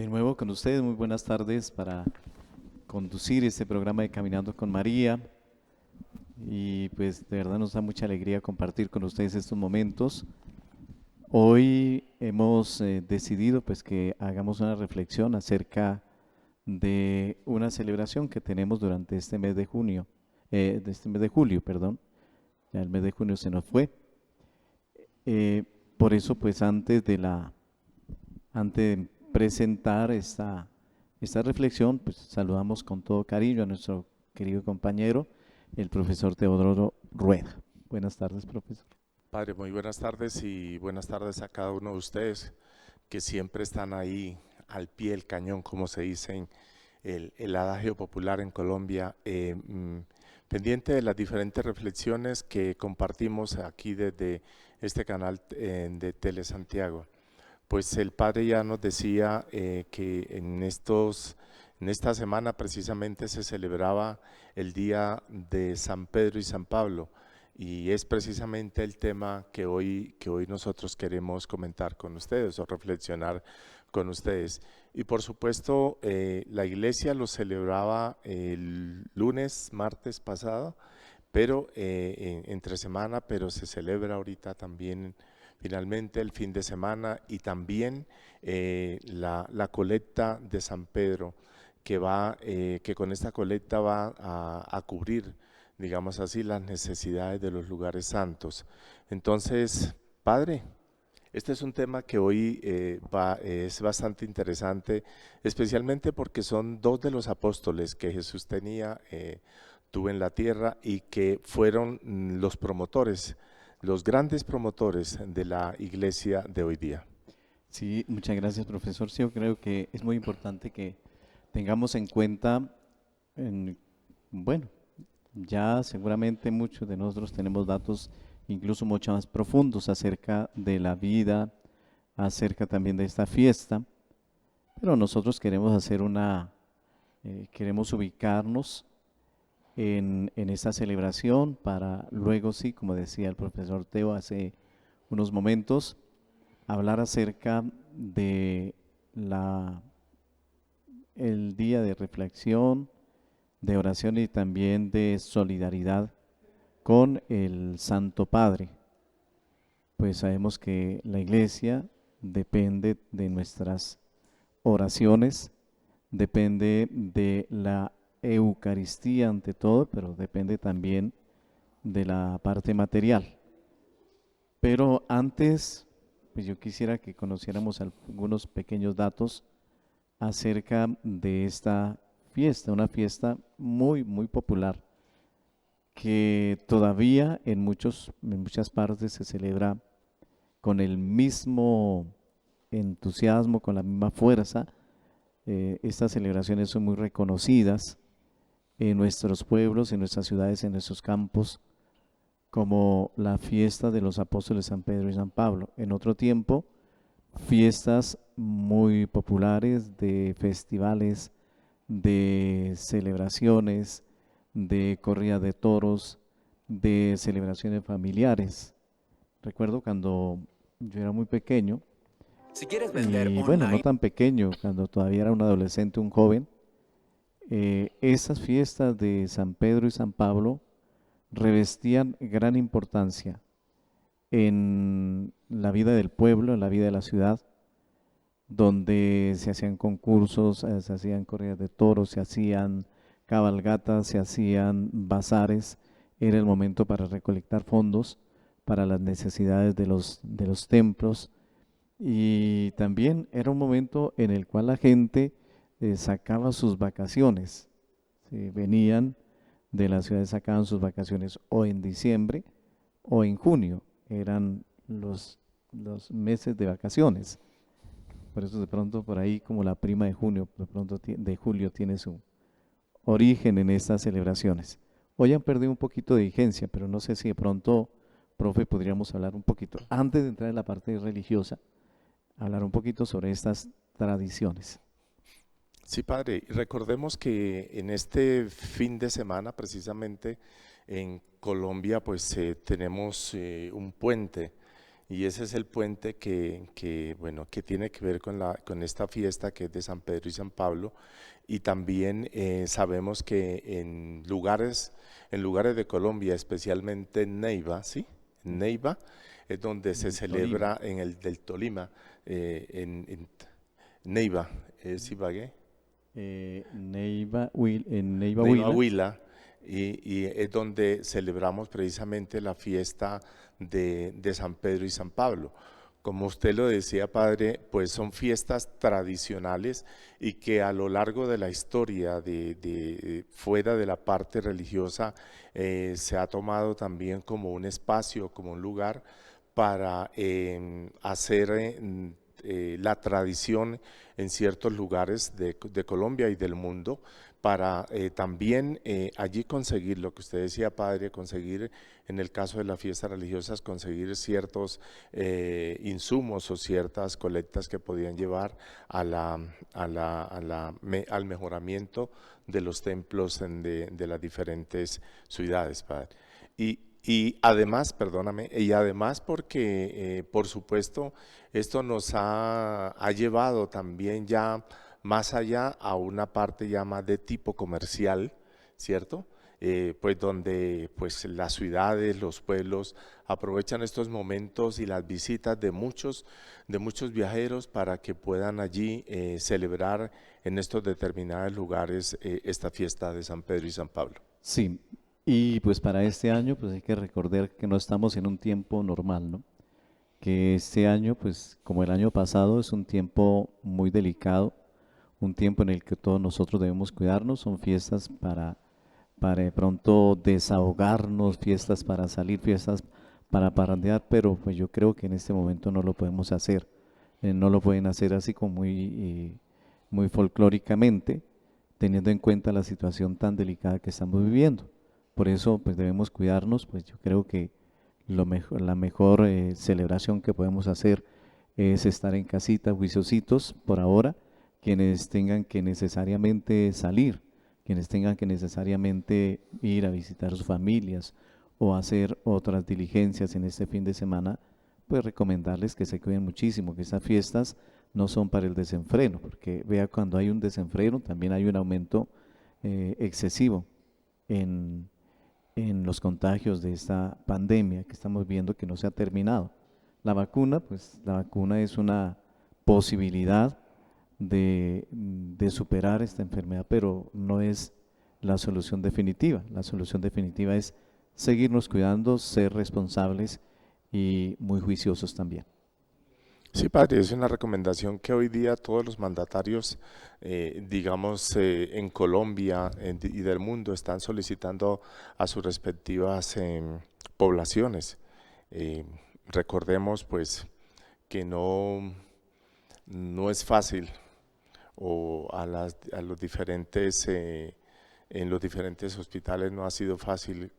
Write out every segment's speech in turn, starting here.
De nuevo con ustedes, muy buenas tardes para conducir este programa de Caminando con María. Y pues de verdad nos da mucha alegría compartir con ustedes estos momentos. Hoy hemos decidido pues que hagamos una reflexión acerca de una celebración que tenemos durante este mes de junio, de este mes de julio, perdón. Ya el mes de junio se nos fue. Eh, por eso pues antes de presentar esta reflexión, pues saludamos con todo cariño a nuestro querido compañero, el profesor Teodoro Rueda. Buenas tardes, profesor. Padre, muy buenas tardes y buenas tardes a cada uno de ustedes que siempre están ahí al pie del cañón, como se dice en el adagio popular en Colombia, pendiente de las diferentes reflexiones que compartimos aquí desde este canal de Tele Santiago. Pues el Padre ya nos decía que en esta semana precisamente se celebraba el Día de San Pedro y San Pablo, y es precisamente el tema que hoy nosotros queremos comentar con ustedes o reflexionar con ustedes. Y por supuesto, la iglesia lo celebraba el lunes, martes pasado, pero entre semana, pero se celebra ahorita también finalmente el fin de semana, y también la colecta de San Pedro, que con esta colecta va a cubrir, digamos así, las necesidades de los lugares santos. Entonces, Padre, este es un tema que hoy es bastante interesante, especialmente porque son dos de los apóstoles que Jesús tuvo en la tierra, y que fueron los promotores, los grandes promotores de la iglesia de hoy día. Sí, muchas gracias, profesor. Sí, yo creo que es muy importante que tengamos en cuenta, en- bueno, ya seguramente muchos de nosotros tenemos datos incluso mucho más profundos acerca de la vida, acerca también de esta fiesta, pero nosotros queremos queremos ubicarnos en esta celebración para luego, sí, como decía el profesor Teo hace unos momentos, hablar acerca de la, el día de reflexión, de oración y también de solidaridad con el Santo Padre. Pues sabemos que la iglesia depende de nuestras oraciones, depende de la Eucaristía ante todo, pero depende también de la parte material. Pero antes, pues yo quisiera que conociéramos algunos pequeños datos acerca de esta fiesta, una fiesta muy, muy popular que todavía en muchas partes se celebra con el mismo entusiasmo, con la misma fuerza. Estas celebraciones son muy reconocidas en nuestros pueblos, en nuestras ciudades, en nuestros campos, como la fiesta de los apóstoles San Pedro y San Pablo. En otro tiempo, fiestas muy populares de festivales, de celebraciones, de corrida de toros, de celebraciones familiares. Recuerdo cuando yo era muy pequeño, Si quieres vender y bueno, no online. tan pequeño, cuando todavía era un adolescente, un joven, esas fiestas de San Pedro y San Pablo revestían gran importancia en la vida del pueblo, en la vida de la ciudad, donde se hacían concursos, se hacían corridas de toros, se hacían cabalgatas, se hacían bazares. Era el momento para recolectar fondos para las necesidades de los templos, y también era un momento en el cual la gente sacaba sus vacaciones. ¿Sí? Venían de las ciudades, sacaban sus vacaciones o en diciembre o en junio. Eran los meses de vacaciones. Por eso de pronto por ahí como la prima de junio, de pronto de julio tiene su origen en estas celebraciones. Hoy han perdido un poquito de vigencia, pero no sé si de pronto, profe, podríamos hablar un poquito, antes de entrar en la parte religiosa, hablar un poquito sobre estas tradiciones. Sí, Padre, y recordemos que en este fin de semana, precisamente en Colombia, pues tenemos un puente, y ese es el puente bueno, que tiene que ver con esta fiesta que es de San Pedro y San Pablo, y también sabemos que en lugares de Colombia, especialmente en Neiva, ¿sí? En Neiva es donde se celebra, en el del Tolima, en Neiva, ¿es Ibagué? En Neiva, Neiva, Huila. Huila, y es donde celebramos precisamente la fiesta de San Pedro y San Pablo. Como usted lo decía, padre, pues son fiestas tradicionales y que a lo largo de la historia, fuera de la parte religiosa, se ha tomado también como un espacio, como un lugar para hacer la tradición en ciertos lugares de Colombia y del mundo, para también allí conseguir lo que usted decía, padre, conseguir, en el caso de las fiestas religiosas, conseguir ciertos insumos o ciertas colectas que podían llevar al mejoramiento de los templos de las diferentes ciudades, padre. Y además, perdóname, y además porque, por supuesto, esto nos ha llevado también ya más allá a una parte ya más de tipo comercial, ¿cierto? Pues donde pues las ciudades, los pueblos aprovechan estos momentos y las visitas de muchos viajeros para que puedan allí celebrar en estos determinados lugares esta fiesta de San Pedro y San Pablo. Sí, y pues para este año pues hay que recordar que no estamos en un tiempo normal, ¿no? Que este año, pues como el año pasado, es un tiempo muy delicado, un tiempo en el que todos nosotros debemos cuidarnos, son fiestas para de pronto desahogarnos, fiestas para salir, fiestas para parrandear, pero pues yo creo que en este momento no lo podemos hacer, no lo pueden hacer así como muy folclóricamente, teniendo en cuenta la situación tan delicada que estamos viviendo. Por eso pues debemos cuidarnos, pues yo creo que la mejor celebración que podemos hacer es estar en casita, juiciositos por ahora, quienes tengan que necesariamente salir, quienes tengan que necesariamente ir a visitar sus familias o hacer otras diligencias en este fin de semana, pues recomendarles que se cuiden muchísimo, que estas fiestas no son para el desenfreno, porque vea, cuando hay un desenfreno también hay un aumento excesivo en los contagios de esta pandemia que estamos viendo que no se ha terminado. La vacuna, pues la vacuna es una posibilidad de superar esta enfermedad, pero no es la solución definitiva. La solución definitiva es seguirnos cuidando, ser responsables y muy juiciosos también. Sí, padre, es una recomendación que hoy día todos los mandatarios, digamos, en Colombia y del mundo están solicitando a sus respectivas poblaciones. Eh, Recordemos, pues, que no es fácil, o a los diferentes, en los diferentes hospitales no ha sido fácil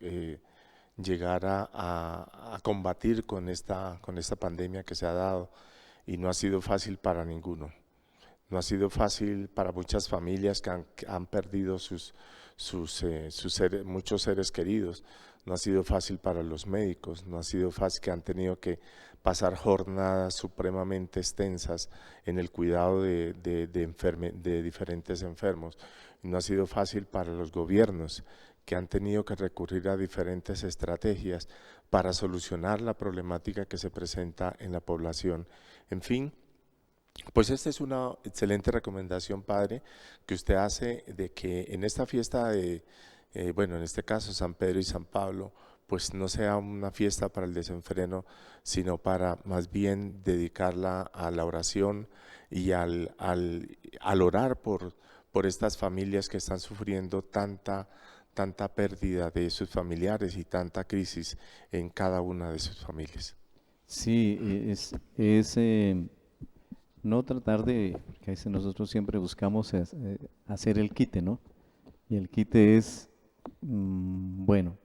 llegar a combatir con esta pandemia que se ha dado, y no ha sido fácil para ninguno. No ha sido fácil para muchas familias que han perdido muchos seres queridos. No ha sido fácil para los médicos, no ha sido fácil, que han tenido que pasar jornadas supremamente extensas en el cuidado de diferentes enfermos. No ha sido fácil para los gobiernos, que han tenido que recurrir a diferentes estrategias para solucionar la problemática que se presenta en la población. En fin, pues esta es una excelente recomendación, padre, que usted hace, de que en esta fiesta bueno, en este caso San Pedro y San Pablo, pues no sea una fiesta para el desenfreno, sino para más bien dedicarla a la oración y al orar por estas familias que están sufriendo tanta pérdida de sus familiares y tanta crisis en cada una de sus familias. Sí, es no tratar de, porque a veces nosotros siempre buscamos hacer el quite, ¿no? Y el quite es, bueno,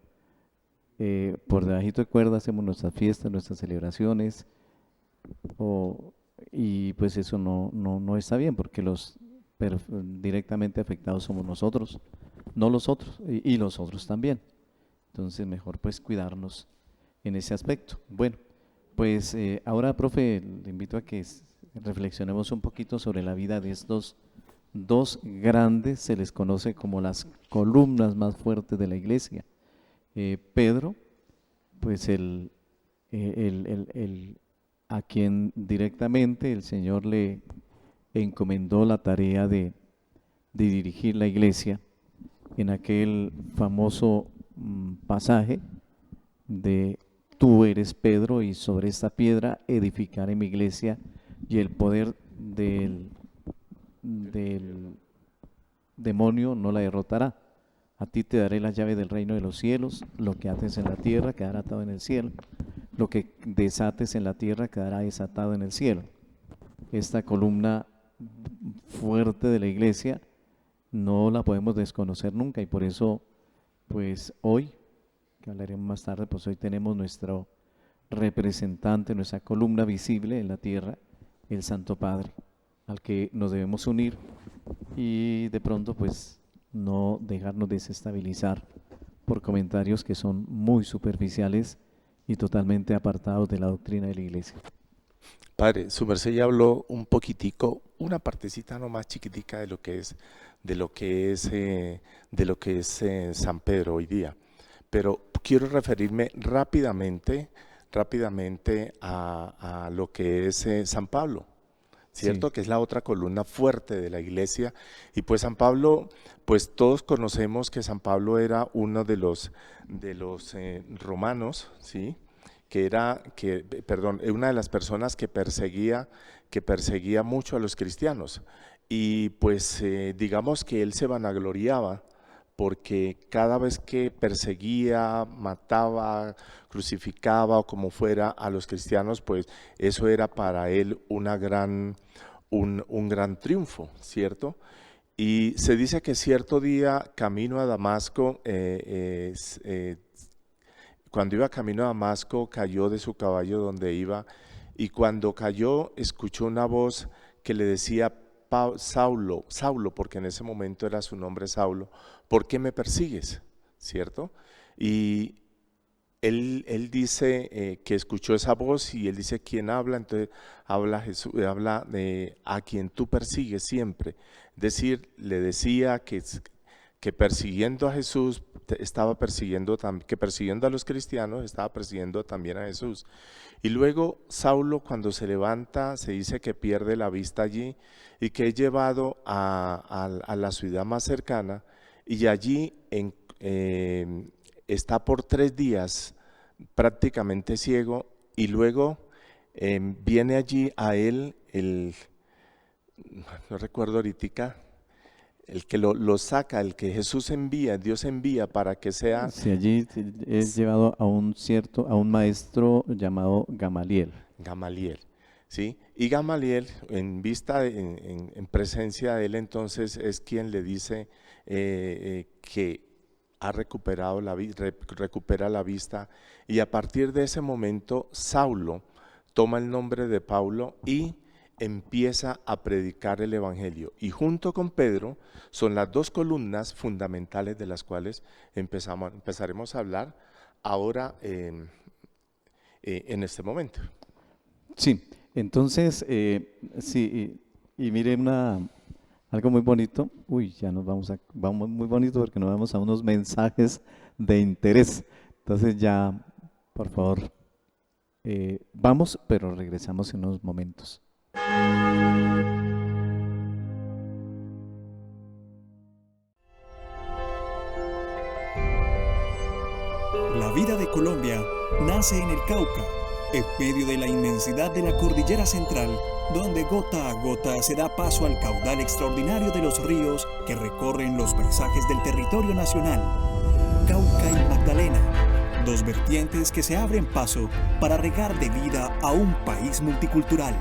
por debajito de cuerda hacemos nuestras fiestas, nuestras celebraciones, y pues eso no está bien, porque los directamente afectados somos nosotros, no los otros, y los otros también. Entonces mejor pues cuidarnos en ese aspecto. Bueno, Pues ahora, profe, le invito a que reflexionemos un poquito sobre la vida de estos dos grandes, se les conoce como las columnas más fuertes de la iglesia. Pedro, pues a quien directamente el Señor le encomendó la tarea de dirigir la iglesia en aquel famoso pasaje de tú eres Pedro y sobre esta piedra edificaré mi iglesia y el poder del demonio no la derrotará. A ti te daré la llave del reino de los cielos, lo que ates en la tierra quedará atado en el cielo, lo que desates en la tierra quedará desatado en el cielo. Esta columna fuerte de la iglesia no la podemos desconocer nunca y por eso, pues hoy, que hablaremos más tarde, pues hoy tenemos nuestro representante, nuestra columna visible en la tierra, el Santo Padre, al que nos debemos unir y de pronto pues no dejarnos desestabilizar por comentarios que son muy superficiales y totalmente apartados de la doctrina de la iglesia. Padre, su merced ya habló un poquitico, una partecita nomás chiquitica de lo que es San Pedro hoy día. Pero quiero referirme rápidamente a lo que es San Pablo, ¿cierto? Sí. Que es la otra columna fuerte de la iglesia. Y pues San Pablo, pues todos conocemos que San Pablo era uno de los romanos, ¿sí? Una de las personas que perseguía mucho a los cristianos. Y pues digamos que él se vanagloriaba porque cada vez que perseguía, mataba, crucificaba o como fuera a los cristianos, pues eso era para él un gran triunfo, ¿cierto? Y se dice que cierto día camino a Damasco, cuando iba camino a Damasco cayó de su caballo donde iba y cuando cayó escuchó una voz que le decía: Saulo, Saulo, porque en ese momento era su nombre Saulo, ¿por qué me persigues? ¿Cierto? Y él dice que escuchó esa voz y él dice: ¿quién habla? Entonces habla Jesús, habla de a quien tú persigues siempre. Es decir, le decía que persiguiendo a Jesús estaba persiguiendo, que persiguiendo a los cristianos estaba persiguiendo también a Jesús. Y luego Saulo, cuando se levanta, se dice que pierde la vista allí y que es llevado a la ciudad más cercana y allí está por 3 días prácticamente ciego y luego viene allí a él no recuerdo ahorita, el que lo saca, el que Jesús envía, Dios envía para que sea… Sí, allí es llevado a un maestro llamado Gamaliel. Gamaliel, ¿sí? Y Gamaliel, en presencia de él, entonces es quien le dice que ha recuperado recupera la vista y a partir de ese momento Saulo toma el nombre de Pablo y empieza a predicar el evangelio y junto con Pedro son las 2 columnas fundamentales de las cuales empezaremos a hablar ahora en este momento. Sí, entonces, sí, y mire algo muy bonito, ya vamos muy bonito porque nos vamos a unos mensajes de interés, entonces ya, por favor, vamos, pero regresamos en unos momentos. La vida de Colombia nace en el Cauca, en medio de la inmensidad de la cordillera central, donde gota a gota se da paso al caudal extraordinario de los ríos que recorren los paisajes del territorio nacional. Cauca y Magdalena, 2 vertientes que se abren paso para regar de vida a un país multicultural.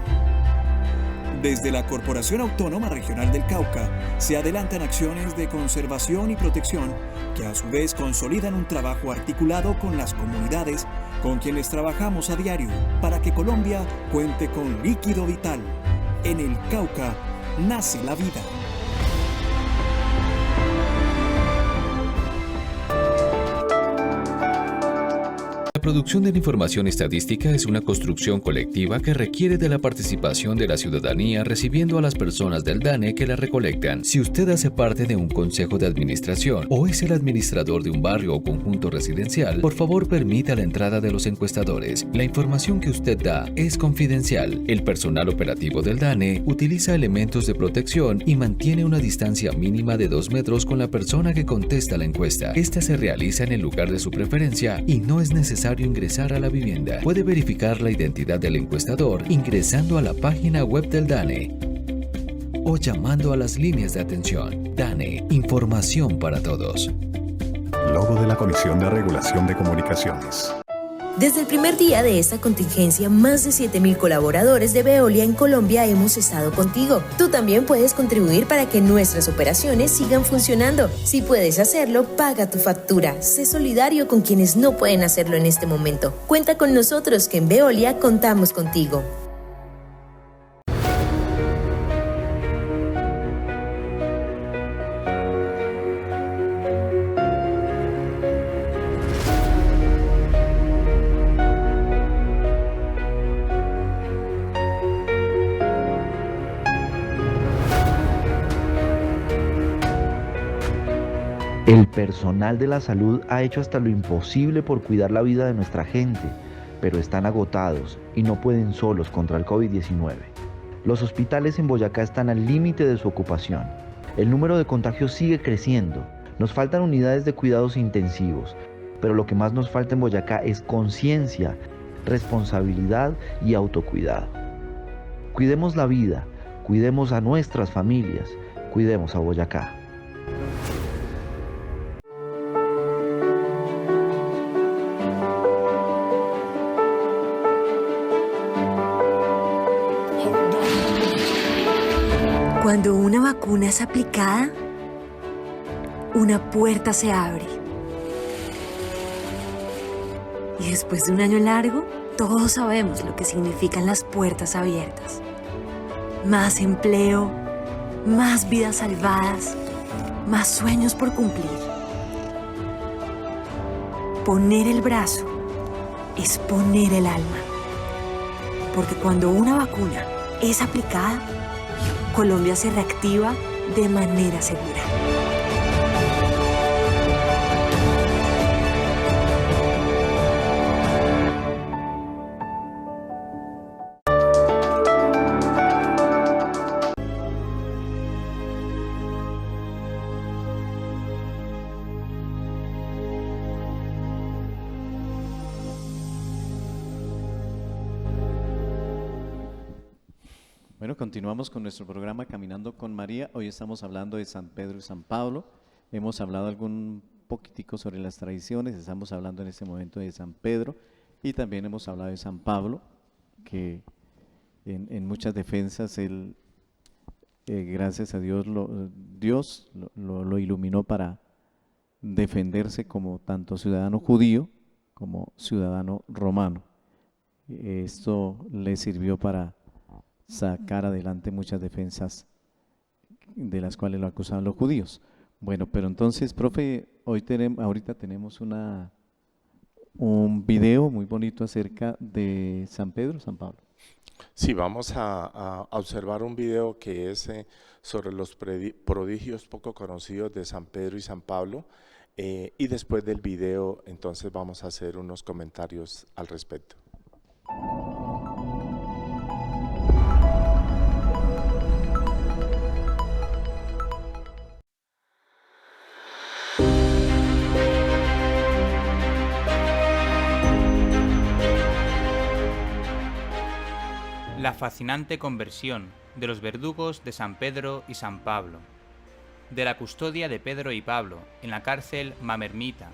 Desde la Corporación Autónoma Regional del Cauca se adelantan acciones de conservación y protección que a su vez consolidan un trabajo articulado con las comunidades con quienes trabajamos a diario para que Colombia cuente con líquido vital. En el Cauca nace la vida. La producción de la información estadística es una construcción colectiva que requiere de la participación de la ciudadanía recibiendo a las personas del DANE que la recolectan. Si usted hace parte de un consejo de administración o es el administrador de un barrio o conjunto residencial, por favor permita la entrada de los encuestadores. La información que usted da es confidencial. El personal operativo del DANE utiliza elementos de protección y mantiene una distancia mínima de 2 metros con la persona que contesta la encuesta. Esta se realiza en el lugar de su preferencia y no es necesario ingresar a la vivienda. Puede verificar la identidad del encuestador ingresando a la página web del DANE o llamando a las líneas de atención. DANE, información para todos. Logo de la Comisión de Regulación de Comunicaciones. Desde el primer día de esta contingencia, más de 7.000 colaboradores de Veolia en Colombia hemos estado contigo. Tú también puedes contribuir para que nuestras operaciones sigan funcionando. Si puedes hacerlo, paga tu factura. Sé solidario con quienes no pueden hacerlo en este momento. Cuenta con nosotros, que en Veolia contamos contigo. El personal de la salud ha hecho hasta lo imposible por cuidar la vida de nuestra gente, pero están agotados y no pueden solos contra el COVID-19. Los hospitales en Boyacá están al límite de su ocupación. El número de contagios sigue creciendo. Nos faltan unidades de cuidados intensivos, pero lo que más nos falta en Boyacá es conciencia, responsabilidad y autocuidado. Cuidemos la vida, cuidemos a nuestras familias, cuidemos a Boyacá. Cuando una vacuna es aplicada, una puerta se abre. Y después de un año largo, todos sabemos lo que significan las puertas abiertas. Más empleo, más vidas salvadas, más sueños por cumplir. Poner el brazo es poner el alma. Porque cuando una vacuna es aplicada, Colombia se reactiva de manera segura. Bueno, continuamos con nuestro programa Caminando con María. Hoy estamos hablando de San Pedro y San Pablo. Hemos hablado algún poquitico sobre las tradiciones. Estamos hablando en este momento de San Pedro y también hemos hablado de San Pablo, que en muchas defensas él, gracias a Dios, lo iluminó para defenderse como tanto ciudadano judío como ciudadano romano. Esto le sirvió para sacar adelante muchas defensas de las cuales lo acusaban los judíos. Bueno, pero entonces, profe, ahorita tenemos un video muy bonito acerca de San Pedro, San Pablo. Sí, vamos a observar un video que es sobre los prodigios poco conocidos de San Pedro y San Pablo, y después del video entonces vamos a hacer unos comentarios al respecto. La fascinante conversión de los verdugos de San Pedro y San Pablo. De la custodia de Pedro y Pablo en la cárcel Mamermita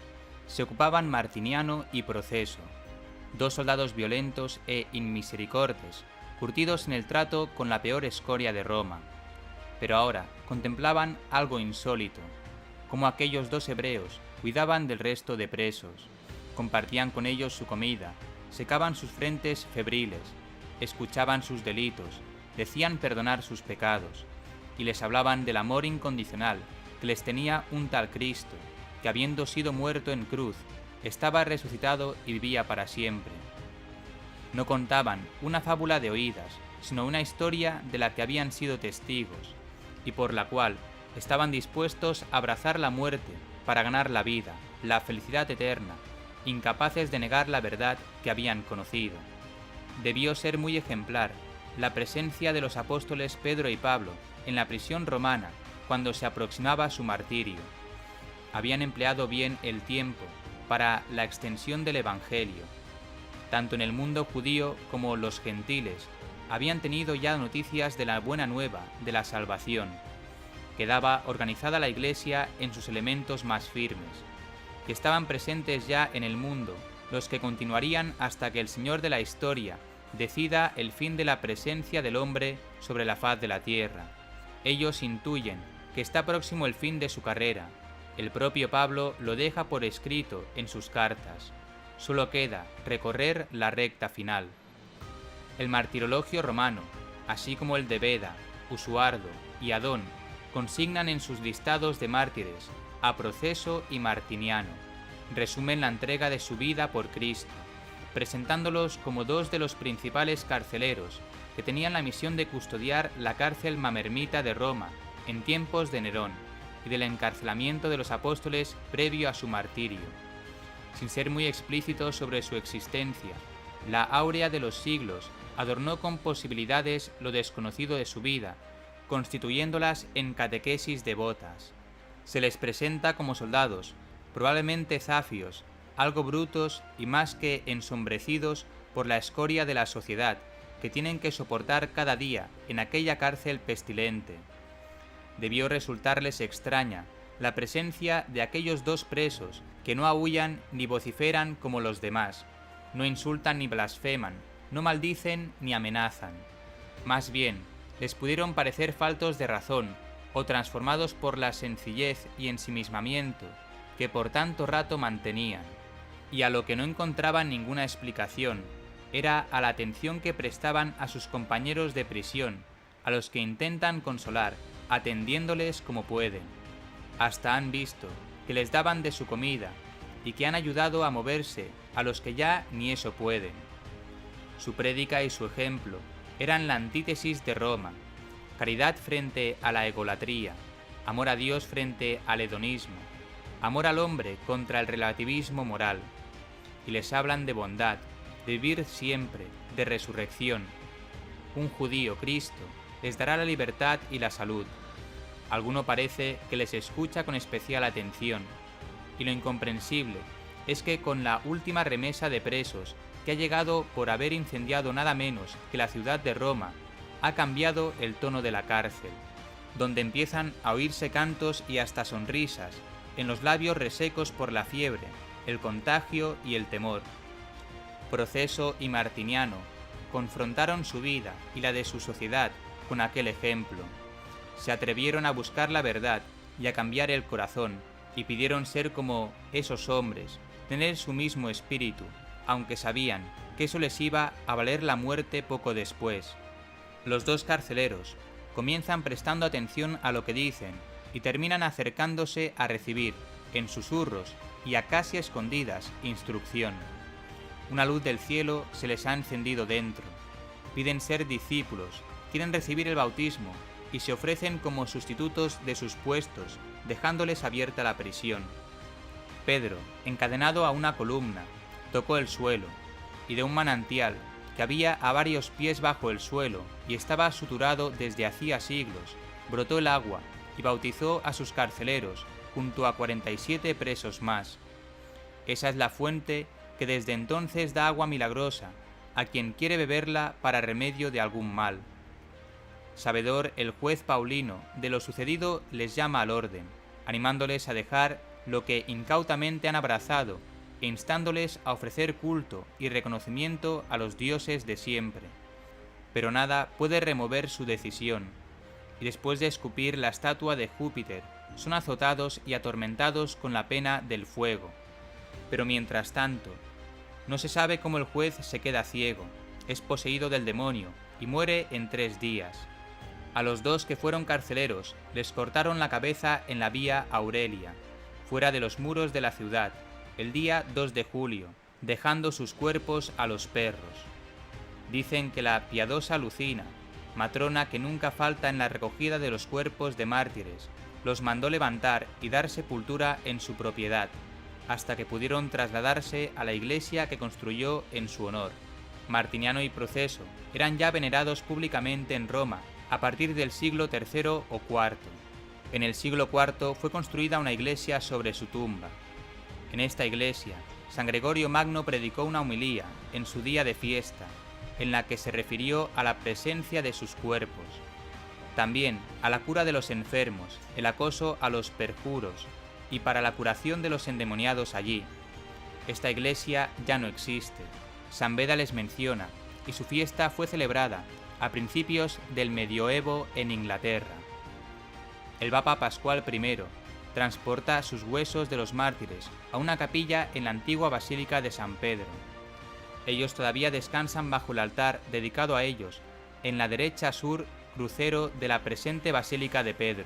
se ocupaban Martiniano y Proceso, dos soldados violentos e inmisericordes, curtidos en el trato con la peor escoria de Roma. Pero ahora contemplaban algo insólito, como aquellos dos hebreos cuidaban del resto de presos, compartían con ellos su comida, secaban sus frentes febriles, escuchaban sus delitos, decían perdonar sus pecados, y les hablaban del amor incondicional que les tenía un tal Cristo, que habiendo sido muerto en cruz, estaba resucitado y vivía para siempre. No contaban una fábula de oídas, sino una historia de la que habían sido testigos, y por la cual estaban dispuestos a abrazar la muerte para ganar la vida, la felicidad eterna, incapaces de negar la verdad que habían conocido. Debió ser muy ejemplar la presencia de los apóstoles Pedro y Pablo en la prisión romana cuando se aproximaba su martirio. Habían empleado bien el tiempo para la extensión del Evangelio. Tanto en el mundo judío como los gentiles habían tenido ya noticias de la buena nueva de la salvación. Quedaba organizada la Iglesia en sus elementos más firmes, que estaban presentes ya en el mundo, los que continuarían hasta que el Señor de la historia decida el fin de la presencia del hombre sobre la faz de la tierra. Ellos intuyen que está próximo el fin de su carrera. El propio Pablo lo deja por escrito en sus cartas. Solo queda recorrer la recta final. El martirologio romano, así como el de Beda, Usuardo y Adón, consignan en sus listados de mártires a Proceso y Martiniano. Resumen la entrega de su vida por Cristo, presentándolos como dos de los principales carceleros que tenían la misión de custodiar la cárcel mamermita de Roma en tiempos de Nerón y del encarcelamiento de los apóstoles previo a su martirio. Sin ser muy explícitos sobre su existencia, la áurea de los siglos adornó con posibilidades lo desconocido de su vida, constituyéndolas en catequesis devotas. Se les presenta como soldados, probablemente zafios, algo brutos y más que ensombrecidos por la escoria de la sociedad que tienen que soportar cada día en aquella cárcel pestilente. Debió resultarles extraña la presencia de aquellos dos presos que no aúllan ni vociferan como los demás, no insultan ni blasfeman, no maldicen ni amenazan. Más bien, les pudieron parecer faltos de razón o transformados por la sencillez y ensimismamiento que por tanto rato mantenían, y a lo que no encontraban ninguna explicación era a la atención que prestaban a sus compañeros de prisión, a los que intentan consolar, atendiéndoles como pueden. Hasta han visto que les daban de su comida y que han ayudado a moverse a los que ya ni eso pueden. Su prédica y su ejemplo eran la antítesis de Roma, caridad frente a la egolatría, amor a Dios frente al hedonismo, amor al hombre contra el relativismo moral, y les hablan de bondad, de vivir siempre, de resurrección. Un judío, Cristo, les dará la libertad y la salud. Alguno parece que les escucha con especial atención, y lo incomprensible es que con la última remesa de presos que ha llegado por haber incendiado nada menos que la ciudad de Roma, ha cambiado el tono de la cárcel, donde empiezan a oírse cantos y hasta sonrisas, en los labios resecos por la fiebre, el contagio y el temor. Proceso y Martiniano confrontaron su vida y la de su sociedad con aquel ejemplo. Se atrevieron a buscar la verdad y a cambiar el corazón, y pidieron ser como esos hombres, tener su mismo espíritu, aunque sabían que eso les iba a valer la muerte poco después. Los dos carceleros comienzan prestando atención a lo que dicen y terminan acercándose a recibir, en susurros y a casi escondidas, instrucción. Una luz del cielo se les ha encendido dentro. Piden ser discípulos, quieren recibir el bautismo y se ofrecen como sustitutos de sus puestos, dejándoles abierta la prisión. Pedro, encadenado a una columna, tocó el suelo, y de un manantial que había a varios pies bajo el suelo y estaba suturado desde hacía siglos, brotó el agua y bautizó a sus carceleros junto a 47 presos más. Esa es la fuente que desde entonces da agua milagrosa a quien quiere beberla para remedio de algún mal. Sabedor el juez Paulino de lo sucedido les llama al orden, animándoles a dejar lo que incautamente han abrazado e instándoles a ofrecer culto y reconocimiento a los dioses de siempre. Pero nada puede remover su decisión, y después de escupir la estatua de Júpiter, son azotados y atormentados con la pena del fuego. Pero mientras tanto, no se sabe cómo el juez se queda ciego, es poseído del demonio y muere en 3 días. A los dos que fueron carceleros les cortaron la cabeza en la Vía Aurelia, fuera de los muros de la ciudad, el día 2 de julio, dejando sus cuerpos a los perros. Dicen que la piadosa Lucina, matrona que nunca falta en la recogida de los cuerpos de mártires, los mandó levantar y dar sepultura en su propiedad, hasta que pudieron trasladarse a la iglesia que construyó en su honor. Martiniano y Proceso eran ya venerados públicamente en Roma a partir del siglo III o IV. En el siglo IV fue construida una iglesia sobre su tumba. En esta iglesia, San Gregorio Magno predicó una homilía en su día de fiesta, en la que se refirió a la presencia de sus cuerpos. También a la cura de los enfermos, el acoso a los perjuros y para la curación de los endemoniados allí. Esta iglesia ya no existe. San Beda les menciona, y su fiesta fue celebrada a principios del medioevo en Inglaterra. El Papa Pascual I transporta sus huesos de los mártires a una capilla en la antigua Basílica de San Pedro. Ellos todavía descansan bajo el altar dedicado a ellos, en la derecha sur crucero de la presente Basílica de Pedro.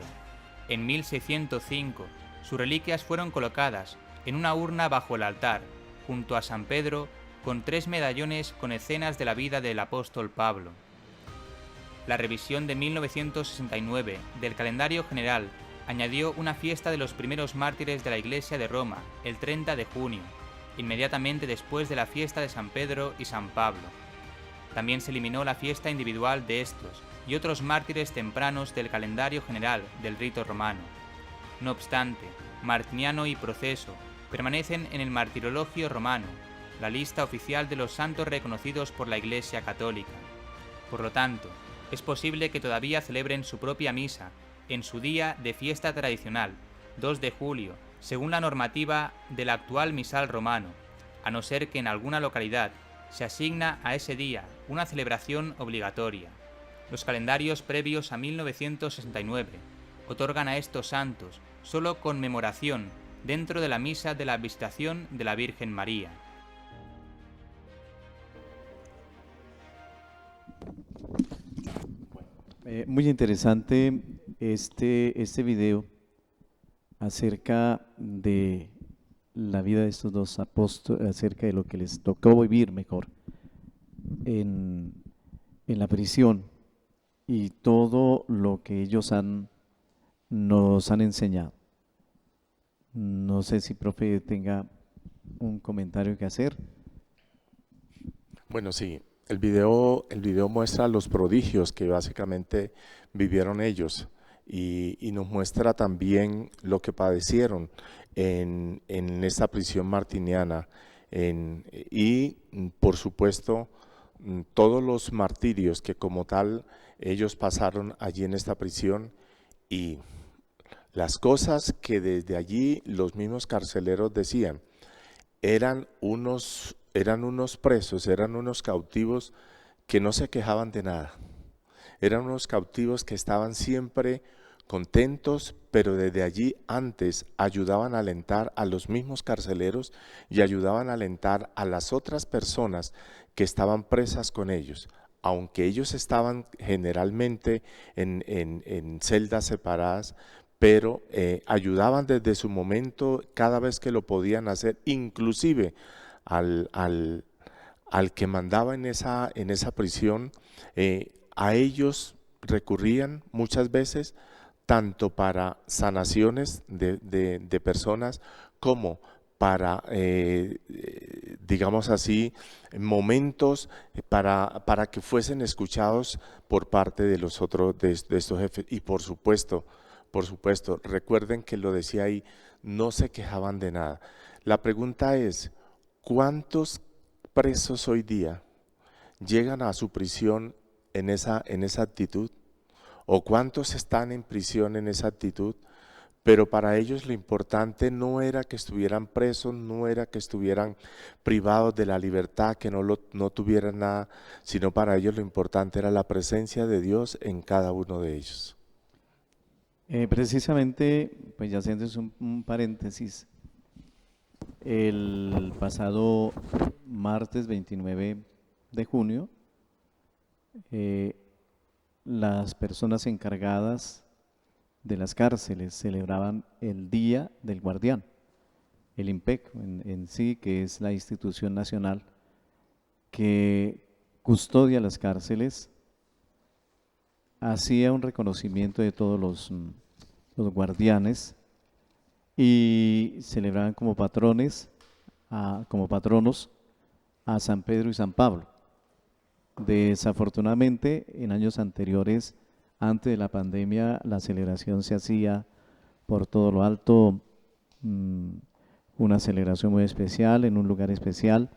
En 1605, sus reliquias fueron colocadas en una urna bajo el altar, junto a San Pedro, con 3 medallones con escenas de la vida del apóstol Pablo. La revisión de 1969 del calendario general añadió una fiesta de los primeros mártires de la Iglesia de Roma, el 30 de junio, inmediatamente después de la fiesta de San Pedro y San Pablo. También se eliminó la fiesta individual de estos y otros mártires tempranos del calendario general del rito romano. No obstante, Martiniano y Proceso permanecen en el Martirologio romano, la lista oficial de los santos reconocidos por la Iglesia Católica. Por lo tanto, es posible que todavía celebren su propia misa en su día de fiesta tradicional, 2 de julio, según la normativa del actual misal romano, a no ser que en alguna localidad se asigna a ese día una celebración obligatoria. Los calendarios previos a 1969 otorgan a estos santos solo conmemoración dentro de la misa de la Visitación de la Virgen María. Muy interesante este video acerca de la vida de estos dos apóstoles, acerca de lo que les tocó vivir mejor en la prisión y todo lo que ellos nos han enseñado. No sé si profe tenga un comentario que hacer. Bueno, sí, el video muestra los prodigios que básicamente vivieron ellos y nos muestra también lo que padecieron en esta prisión martiniana y por supuesto todos los martirios que como tal ellos pasaron allí en esta prisión y las cosas que desde allí los mismos carceleros decían. Eran unos presos, eran unos cautivos que no se quejaban de nada. Eran unos cautivos que estaban siempre contentos, pero desde allí antes ayudaban a alentar a los mismos carceleros y ayudaban a alentar a las otras personas que estaban presas con ellos. Aunque ellos estaban generalmente en celdas separadas, pero ayudaban desde su momento cada vez que lo podían hacer, inclusive al que mandaba en esa prisión, a ellos recurrían muchas veces tanto para sanaciones de personas como para, digamos así, momentos para que fuesen escuchados por parte de los otros, de estos jefes. Y por supuesto, recuerden que lo decía ahí, no se quejaban de nada. La pregunta es, ¿cuántos presos hoy día llegan a su prisión en esa actitud? ¿O cuántos están en prisión en esa actitud? Pero para ellos lo importante no era que estuvieran presos, no era que estuvieran privados de la libertad, que no tuvieran nada, sino para ellos lo importante era la presencia de Dios en cada uno de ellos. Precisamente, pues ya haciendo un paréntesis, el pasado martes 29 de junio, las personas encargadas de las cárceles celebraban el Día del Guardián. el IMPEC en sí, que es la institución nacional que custodia las cárceles, hacía un reconocimiento de todos los guardianes y celebraban como patrones, como patronos a San Pedro y San Pablo. Desafortunadamente, en años anteriores, antes de la pandemia, la celebración se hacía por todo lo alto, una celebración muy especial, en un lugar especial,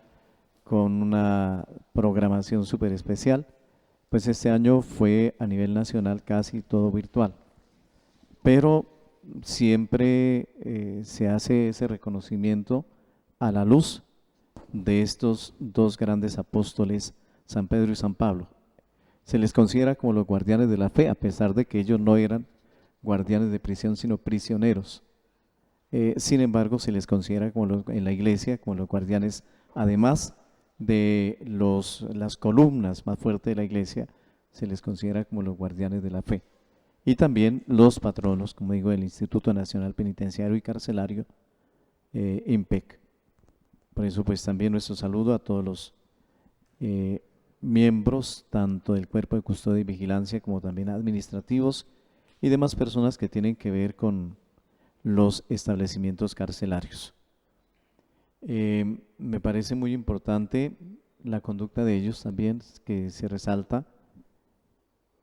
con una programación súper especial. Pues este año fue a nivel nacional casi todo virtual, pero siempre se hace ese reconocimiento a la luz de estos dos grandes apóstoles, San Pedro y San Pablo. Se les considera como los guardianes de la fe, a pesar de que ellos no eran guardianes de prisión, sino prisioneros. Sin embargo, se les considera como en la iglesia como los guardianes, además de las columnas más fuertes de la iglesia, se les considera como los guardianes de la fe. Y también los patronos, como digo, del Instituto Nacional Penitenciario y Carcelario, IMPEC. Por eso, pues también nuestro saludo a todos los miembros, tanto del Cuerpo de Custodia y Vigilancia como también administrativos y demás personas que tienen que ver con los establecimientos carcelarios. Me parece muy importante la conducta de ellos también, que se resalta.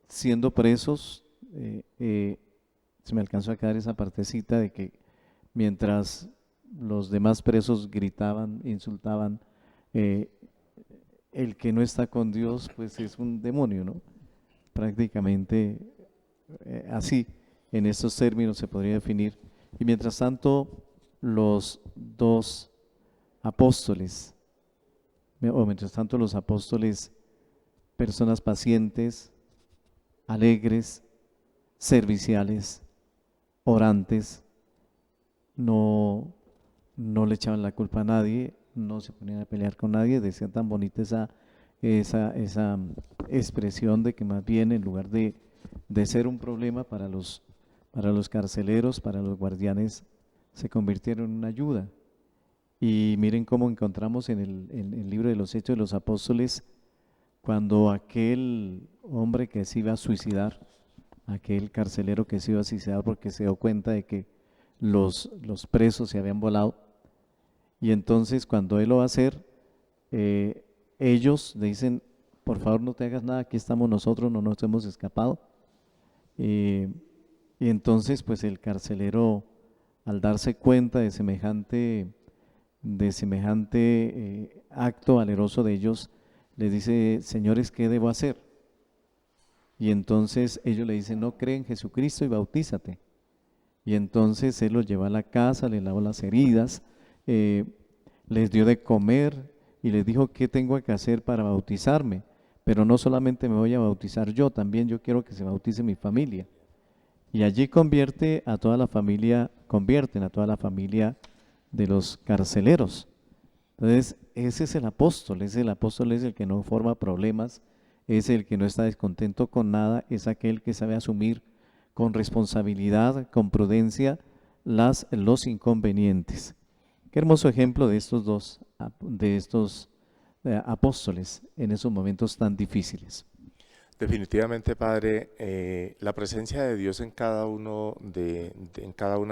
Siendo presos, se me alcanzó a quedar esa partecita de que mientras los demás presos gritaban, insultaban, el que no está con Dios pues es un demonio, ¿no? Prácticamente así, en estos términos se podría definir. Y mientras tanto, los dos apóstoles, personas pacientes, alegres, serviciales, orantes, no le echaban la culpa a nadie, no se ponían a pelear con nadie, decían tan bonita esa expresión de que más bien en lugar de ser un problema para los carceleros, para los guardianes, se convirtieron en una ayuda. Y miren cómo encontramos en el libro de los Hechos de los Apóstoles, cuando aquel hombre que se iba a suicidar, aquel carcelero que se iba a suicidar porque se dio cuenta de que los presos se habían volado, y entonces cuando él lo va a hacer, ellos le dicen, por favor no te hagas nada, aquí estamos nosotros, no nos hemos escapado. Y entonces pues el carcelero, al darse cuenta de semejante acto valeroso de ellos, les dice, señores, ¿qué debo hacer? Y entonces ellos le dicen, no, cree en Jesucristo y bautízate. Y entonces él los llevó a la casa, les lavó las heridas, les dio de comer y les dijo, ¿qué tengo que hacer para bautizarme? Pero no solamente me voy a bautizar yo, también yo quiero que se bautice mi familia. Y allí convierten a toda la familia de los carceleros. Entonces, ese es el apóstol es el que no forma problemas, es el que no está descontento con nada, es aquel que sabe asumir con responsabilidad, con prudencia, los inconvenientes. Qué hermoso ejemplo de estos dos, apóstoles en esos momentos tan difíciles. Definitivamente, Padre, la presencia de Dios en cada una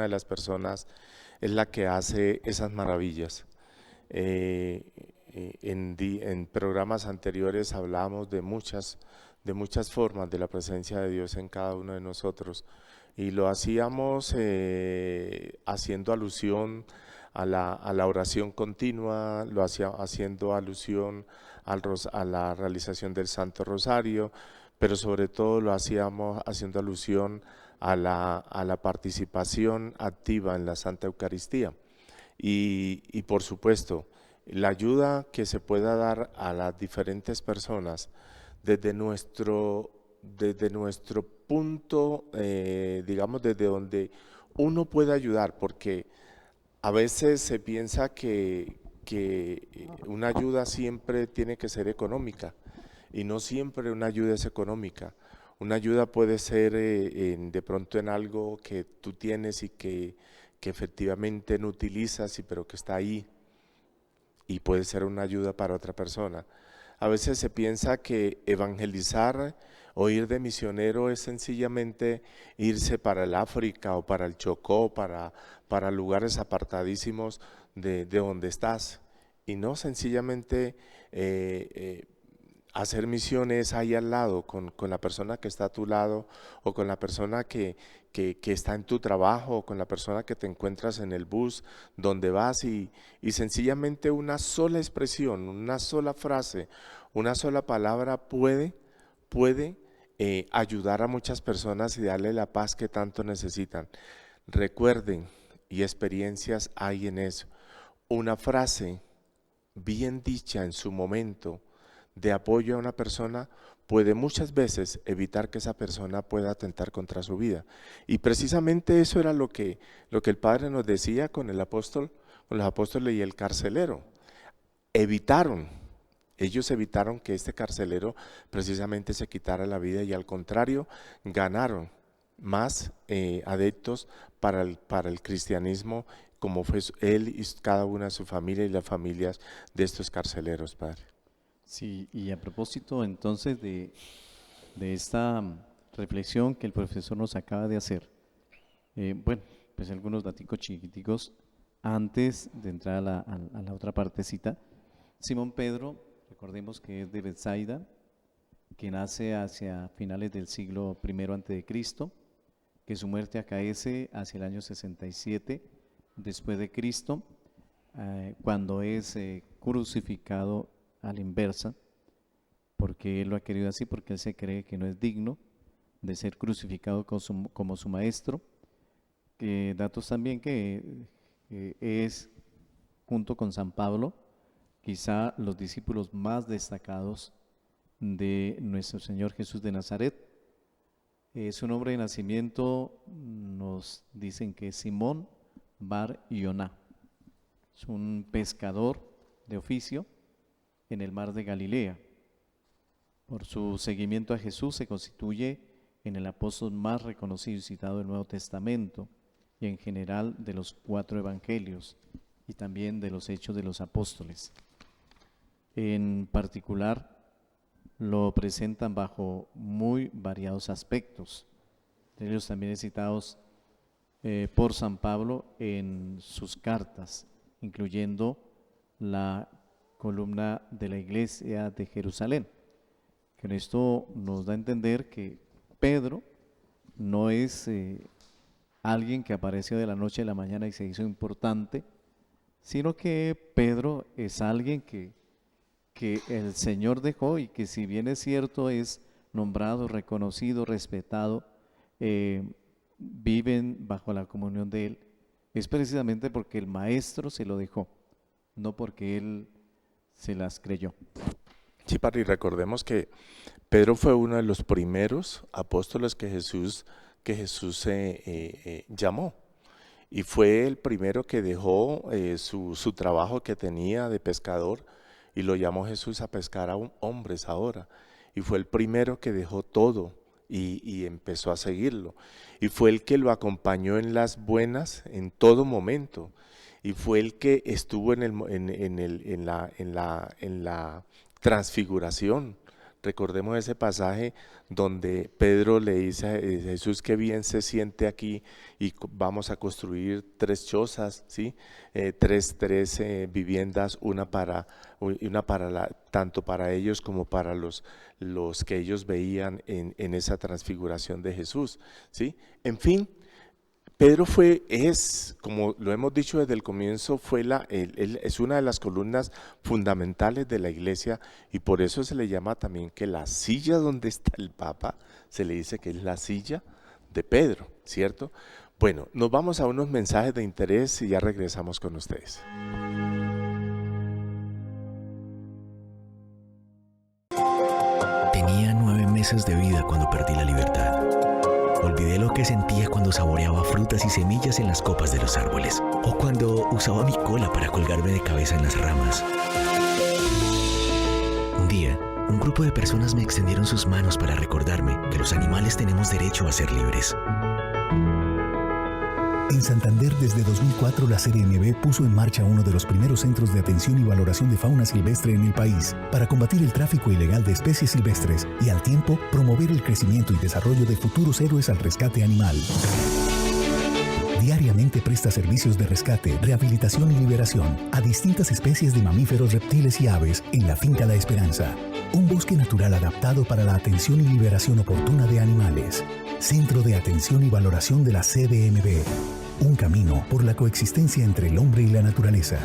de las personas es la que hace esas maravillas. En programas anteriores hablamos de muchas formas de la presencia de Dios en cada uno de nosotros, y lo hacíamos haciendo alusión a la oración continua, lo hacía haciendo alusión a la realización del Santo Rosario, pero sobre todo lo hacíamos haciendo alusión a la participación activa en la Santa Eucaristía. Y por supuesto, la ayuda que se pueda dar a las diferentes personas desde nuestro punto, digamos, desde donde uno puede ayudar, porque a veces se piensa que una ayuda siempre tiene que ser económica, y no siempre una ayuda es económica. Una ayuda puede ser de pronto en algo que tú tienes y que efectivamente no utilizas, pero que está ahí y puede ser una ayuda para otra persona. A veces se piensa que evangelizar o ir de misionero es sencillamente irse para el África o para el Chocó, para lugares apartadísimos de donde estás. Y no sencillamente hacer misiones ahí al lado, con la persona que está a tu lado, o con la persona que está en tu trabajo, o con la persona que te encuentras en el bus donde vas, y sencillamente una sola expresión, una sola frase, una sola palabra puede ayudar a muchas personas y darle la paz que tanto necesitan. Recuerden, y experiencias hay en eso, una frase bien dicha en su momento de apoyo a una persona puede muchas veces evitar que esa persona pueda atentar contra su vida. Y precisamente eso era lo que el Padre nos decía con los apóstoles y el carcelero. Ellos evitaron que este carcelero precisamente se quitara la vida, y al contrario, ganaron más adeptos para el cristianismo, como fue él y cada una de su familia y las familias de estos carceleros, Padre. Sí, y a propósito entonces de esta reflexión que el profesor nos acaba de hacer, bueno, pues algunos daticos chiquiticos antes de entrar a la otra partecita. Simón Pedro, recordemos que es de Betsaida, que nace hacia finales del siglo I a.C., que su muerte acaece hacia el año 67 después de Cristo, cuando es crucificado a la inversa, porque él lo ha querido así, porque él se cree que no es digno de ser crucificado como su maestro. Datos también que es, junto con San Pablo, quizá los discípulos más destacados de nuestro Señor Jesús de Nazaret. Su nombre de nacimiento nos dicen que es Simón Bar Ioná. Es un pescador de oficio en el mar de Galilea. Por su seguimiento a Jesús se constituye en el apóstol más reconocido y citado del Nuevo Testamento, y en general de los 4 evangelios y también de los Hechos de los Apóstoles. En particular, lo presentan bajo muy variados aspectos. De ellos también citados por San Pablo en sus cartas, incluyendo la columna de la iglesia de Jerusalén. Con esto nos da a entender que Pedro no es alguien que apareció de la noche a la mañana y se hizo importante, sino que Pedro es alguien que el Señor dejó, y que, si bien es cierto, es nombrado, reconocido, respetado, viven bajo la comunión de él, es precisamente porque el Maestro se lo dejó, no porque él se las creyó. Sí, padre, y recordemos que Pedro fue uno de los primeros apóstoles que Jesús llamó, y fue el primero que dejó su trabajo que tenía de pescador, y lo llamó Jesús a pescar a hombres ahora, y fue el primero que dejó todo y empezó a seguirlo, y fue el que lo acompañó en las buenas en todo momento, y fue el que estuvo en la transfiguración. Recordemos ese pasaje donde Pedro le dice a Jesús: que bien se siente aquí, y vamos a construir 3 chozas, ¿sí? Tres viviendas, tanto para ellos como para los que ellos veían en esa transfiguración de Jesús, ¿sí? En fin, Pedro como lo hemos dicho desde el comienzo, es una de las columnas fundamentales de la iglesia, y por eso se le llama también que la silla donde está el Papa, se le dice que es la silla de Pedro, ¿cierto? Bueno, nos vamos a unos mensajes de interés y ya regresamos con ustedes. Tenía 9 meses de vida cuando perdí la libertad. Olvidé lo que sentía cuando saboreaba frutas y semillas en las copas de los árboles, o cuando usaba mi cola para colgarme de cabeza en las ramas. Un día, un grupo de personas me extendieron sus manos para recordarme que los animales tenemos derecho a ser libres. En Santander, desde 2004, la CDMV puso en marcha uno de los primeros centros de atención y valoración de fauna silvestre en el país para combatir el tráfico ilegal de especies silvestres y, al tiempo, promover el crecimiento y desarrollo de futuros héroes al rescate animal. Diariamente presta servicios de rescate, rehabilitación y liberación a distintas especies de mamíferos, reptiles y aves en la finca La Esperanza. Un bosque natural adaptado para la atención y liberación oportuna de animales. Centro de Atención y Valoración de la CDMV. Un camino por la coexistencia entre el hombre y la naturaleza.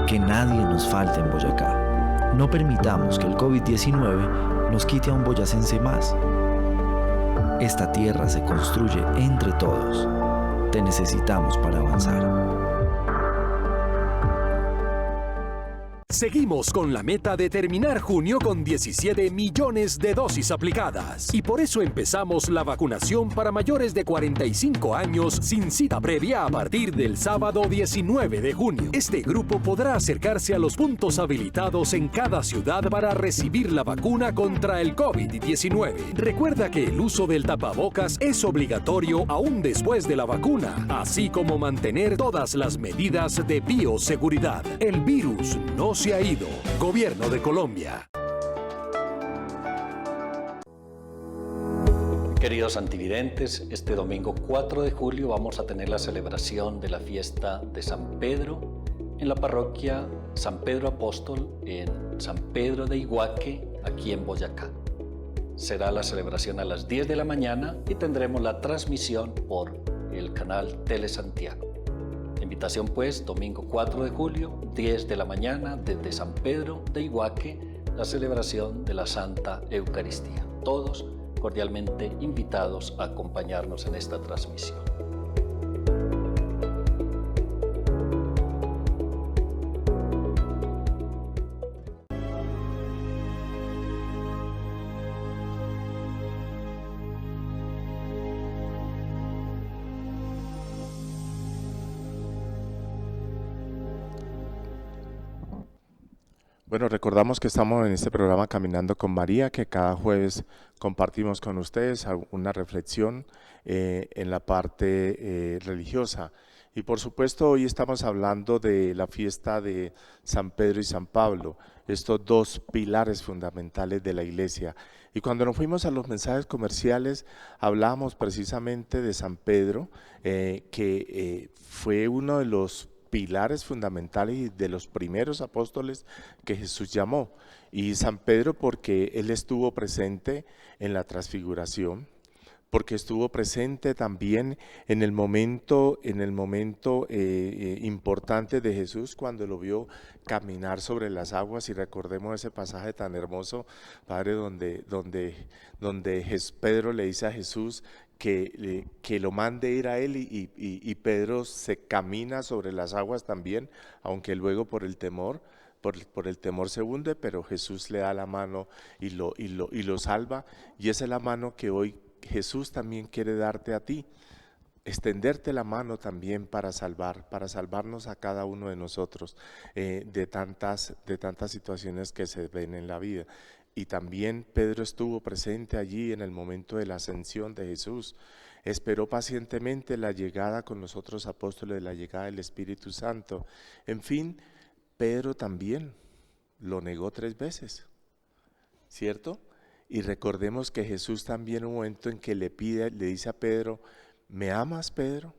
Que nadie nos falte en Boyacá. No permitamos que el COVID-19 nos quite a un boyacense más. Esta tierra se construye entre todos. Te necesitamos para avanzar. Seguimos con la meta de terminar junio con 17 millones de dosis aplicadas. Y por eso empezamos la vacunación para mayores de 45 años sin cita previa a partir del sábado 19 de junio. Este grupo podrá acercarse a los puntos habilitados en cada ciudad para recibir la vacuna contra el COVID-19. Recuerda que el uso del tapabocas es obligatorio aún después de la vacuna, así como mantener todas las medidas de bioseguridad. El virus no se ha ido. Gobierno de Colombia. Queridos antividentes, este domingo 4 de julio vamos a tener la celebración de la fiesta de San Pedro en la parroquia San Pedro Apóstol en San Pedro de Iguaque, aquí en Boyacá. Será la celebración a las 10 de la mañana y tendremos la transmisión por el canal Tele Santiago. Invitación pues, domingo 4 de julio, 10 de la mañana, desde San Pedro de Iguaque, la celebración de la Santa Eucaristía. Todos cordialmente invitados a acompañarnos en esta transmisión. Bueno, recordamos que estamos en este programa Caminando con María, que cada jueves compartimos con ustedes una reflexión en la parte religiosa. Y por supuesto hoy estamos hablando de la fiesta de San Pedro y San Pablo, estos dos pilares fundamentales de la iglesia. Y cuando nos fuimos a los mensajes comerciales hablamos precisamente de San Pedro, que fue uno de los pilares fundamentales y de los primeros apóstoles que Jesús llamó, y San Pedro porque él estuvo presente en la transfiguración, porque estuvo presente también en el momento importante de Jesús cuando lo vio caminar sobre las aguas. Y recordemos ese pasaje tan hermoso, Padre, donde Pedro le dice a Jesús que lo mande ir a él, y Pedro se camina sobre las aguas también, aunque luego por el temor por el temor se hunde, pero Jesús le da la mano y lo salva, y esa es la mano que hoy Jesús también quiere darte a ti, extenderte la mano también para salvarnos a cada uno de nosotros de tantas situaciones que se ven en la vida. Y también Pedro estuvo presente allí en el momento de la ascensión de Jesús. Esperó pacientemente la llegada con los otros apóstoles, la llegada del Espíritu Santo. En fin, Pedro también lo negó 3 veces, ¿cierto? Y recordemos que Jesús también en un momento en que le dice a Pedro, ¿me amas, Pedro?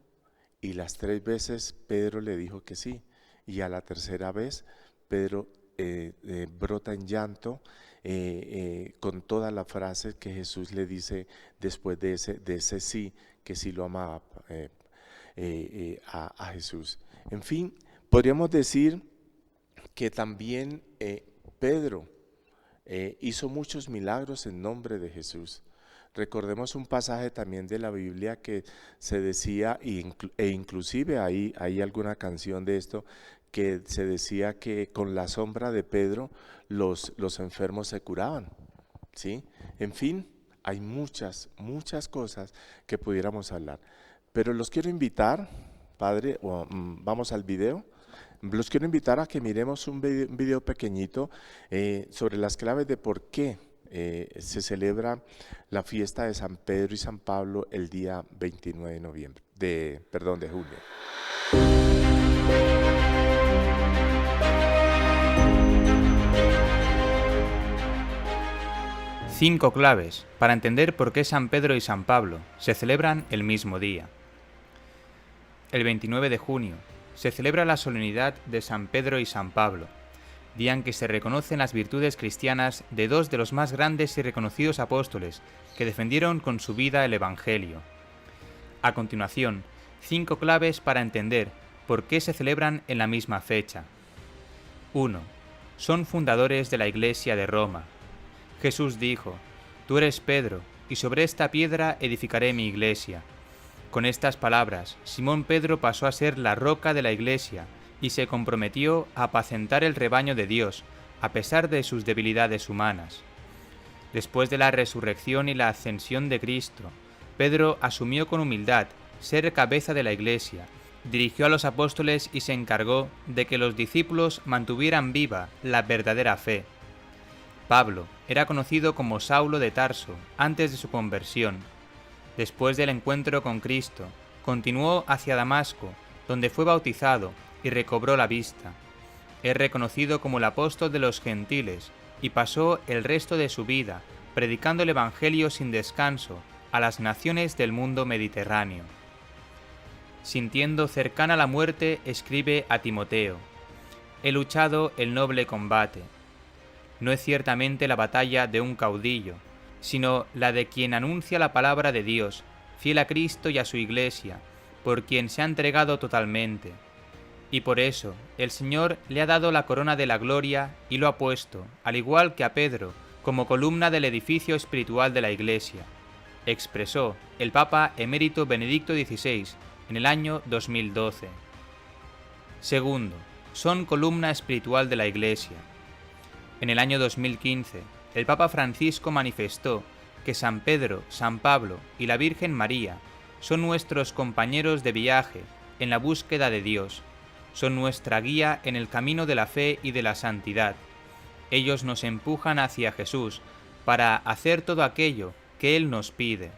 Y las 3 veces Pedro le dijo que sí. Y a la tercera vez Pedro brota en llanto con toda la frase que Jesús le dice después de ese sí, que sí lo amaba a Jesús. En fin, podríamos decir que también Pedro hizo muchos milagros en nombre de Jesús. Recordemos un pasaje también de la Biblia que se decía, e inclusive hay alguna canción de esto, que se decía que con la sombra de Pedro los enfermos se curaban, ¿sí? En fin, hay muchas cosas que pudiéramos hablar. Pero los quiero invitar, Padre, vamos al video. Los quiero invitar a que miremos un video pequeñito sobre las claves de por qué se celebra la fiesta de San Pedro y San Pablo el día 29 de julio. 5 claves para entender por qué San Pedro y San Pablo se celebran el mismo día. El 29 de junio se celebra la solemnidad de San Pedro y San Pablo, día en que se reconocen las virtudes cristianas de 2 de los más grandes y reconocidos apóstoles que defendieron con su vida el Evangelio. A continuación, 5 claves para entender por qué se celebran en la misma fecha. 1. Son fundadores de la Iglesia de Roma. Jesús dijo, «Tú eres Pedro, y sobre esta piedra edificaré mi iglesia». Con estas palabras, Simón Pedro pasó a ser la roca de la iglesia y se comprometió a apacentar el rebaño de Dios, a pesar de sus debilidades humanas. Después de la resurrección y la ascensión de Cristo, Pedro asumió con humildad ser cabeza de la iglesia, dirigió a los apóstoles y se encargó de que los discípulos mantuvieran viva la verdadera fe. Pablo era conocido como Saulo de Tarso antes de su conversión. Después del encuentro con Cristo, continuó hacia Damasco, donde fue bautizado y recobró la vista. Es reconocido como el apóstol de los gentiles y pasó el resto de su vida predicando el Evangelio sin descanso a las naciones del mundo mediterráneo. Sintiendo cercana la muerte, escribe a Timoteo: «He luchado el noble combate». No es ciertamente la batalla de un caudillo, sino la de quien anuncia la palabra de Dios, fiel a Cristo y a su Iglesia, por quien se ha entregado totalmente. Y por eso el Señor le ha dado la corona de la gloria y lo ha puesto, al igual que a Pedro, como columna del edificio espiritual de la Iglesia, expresó el Papa emérito Benedicto XVI en el año 2012. Segundo, son columna espiritual de la Iglesia. En el año 2015, el Papa Francisco manifestó que San Pedro, San Pablo y la Virgen María son nuestros compañeros de viaje en la búsqueda de Dios, son nuestra guía en el camino de la fe y de la santidad. Ellos nos empujan hacia Jesús para hacer todo aquello que Él nos pide.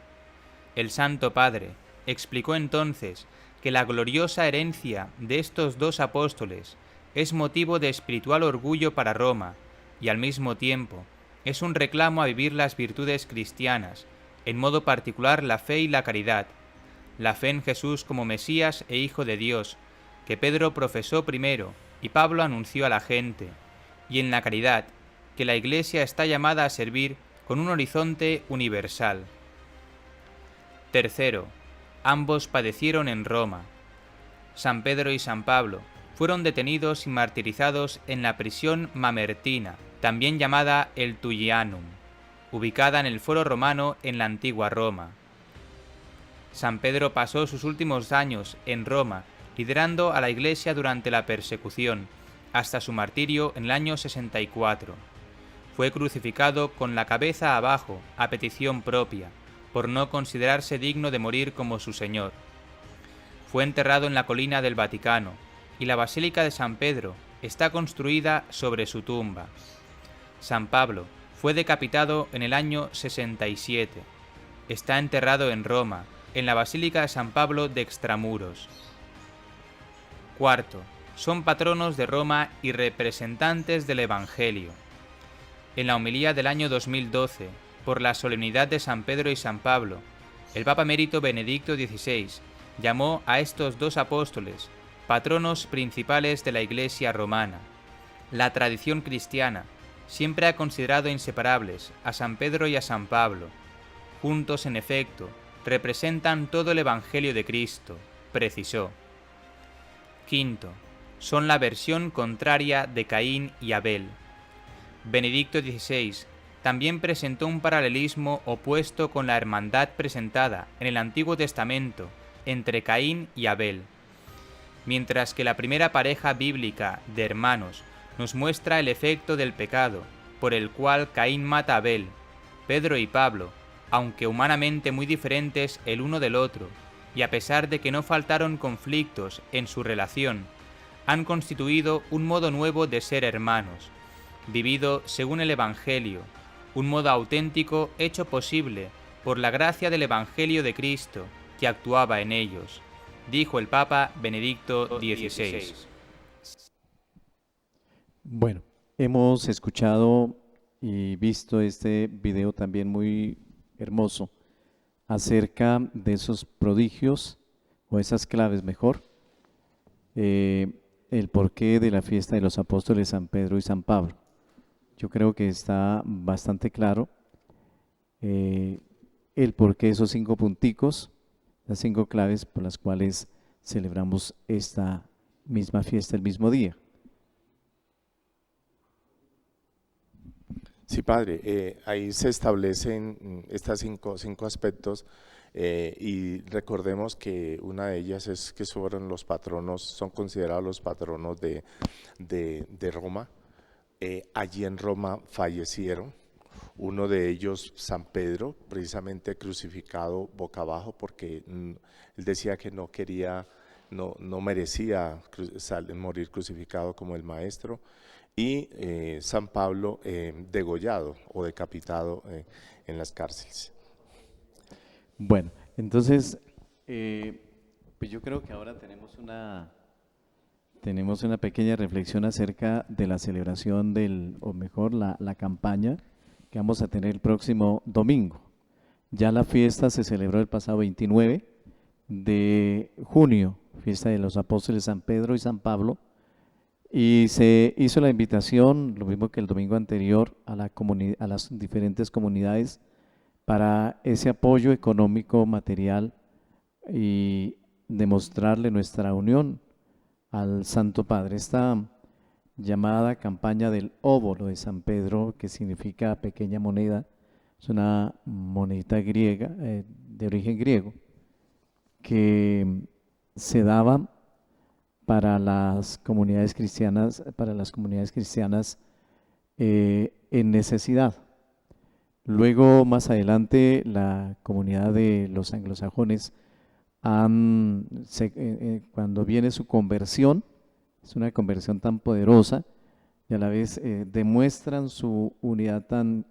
El Santo Padre explicó entonces que la gloriosa herencia de estos 2 apóstoles es motivo de espiritual orgullo para Roma y al mismo tiempo es un reclamo a vivir las virtudes cristianas, en modo particular la fe y la caridad, la fe en Jesús como Mesías e Hijo de Dios, que Pedro profesó primero y Pablo anunció a la gente, y en la caridad, que la Iglesia está llamada a servir con un horizonte universal. Tercero, ambos padecieron en Roma. San Pedro y San Pablo fueron detenidos y martirizados en la prisión mamertina, también llamada el Tullianum, ubicada en el Foro Romano en la antigua Roma. San Pedro pasó sus últimos años en Roma liderando a la Iglesia durante la persecución hasta su martirio en el año 64. Fue crucificado con la cabeza abajo, a petición propia, por no considerarse digno de morir como su Señor. Fue enterrado en la colina del Vaticano, y la Basílica de San Pedro está construida sobre su tumba. San Pablo fue decapitado en el año 67. Está enterrado en Roma, en la Basílica de San Pablo de Extramuros. Cuarto, son patronos de Roma y representantes del Evangelio. En la homilía del año 2012, por la solemnidad de San Pedro y San Pablo, el Papa Emérito Benedicto XVI llamó a estos dos apóstoles patronos principales de la Iglesia romana. La tradición cristiana siempre ha considerado inseparables a San Pedro y a San Pablo. Juntos, en efecto, representan todo el Evangelio de Cristo, precisó. Quinto, son la versión contraria de Caín y Abel. Benedicto XVI también presentó un paralelismo opuesto con la hermandad presentada en el Antiguo Testamento entre Caín y Abel. Mientras que la primera pareja bíblica de hermanos nos muestra el efecto del pecado por el cual Caín mata a Abel, Pedro y Pablo, aunque humanamente muy diferentes el uno del otro, y a pesar de que no faltaron conflictos en su relación, han constituido un modo nuevo de ser hermanos, vivido según el Evangelio, un modo auténtico hecho posible por la gracia del Evangelio de Cristo que actuaba en ellos, dijo el Papa Benedicto XVI. Bueno, hemos escuchado y visto este video también muy hermoso acerca de esos prodigios, o esas claves mejor, el porqué de la fiesta de los apóstoles San Pedro y San Pablo. Yo creo que está bastante claro el porqué de esos 5 punticos, las 5 claves por las cuales celebramos esta misma fiesta el mismo día. Sí, padre, ahí se establecen estas cinco aspectos y recordemos que una de ellas es que son considerados los patronos de Roma. Allí en Roma fallecieron, uno de ellos San Pedro, precisamente crucificado boca abajo porque él decía que no merecía morir crucificado como el maestro. Y San Pablo degollado o decapitado en las cárceles. Bueno, entonces, pues yo creo que ahora tenemos una pequeña reflexión acerca de la celebración la campaña que vamos a tener el próximo domingo. Ya la fiesta se celebró el pasado 29 de junio, fiesta de los apóstoles San Pedro y San Pablo, y se hizo la invitación, lo mismo que el domingo anterior, a las diferentes comunidades para ese apoyo económico, material y demostrarle nuestra unión al Santo Padre. Esta llamada campaña del óbolo de San Pedro, que significa pequeña moneda, es una monedita griega, de origen griego, que se daba para las comunidades cristianas, en necesidad. Luego, más adelante, la comunidad de los anglosajones, cuando viene su conversión, es una conversión tan poderosa, y a la vez demuestran su unidad tan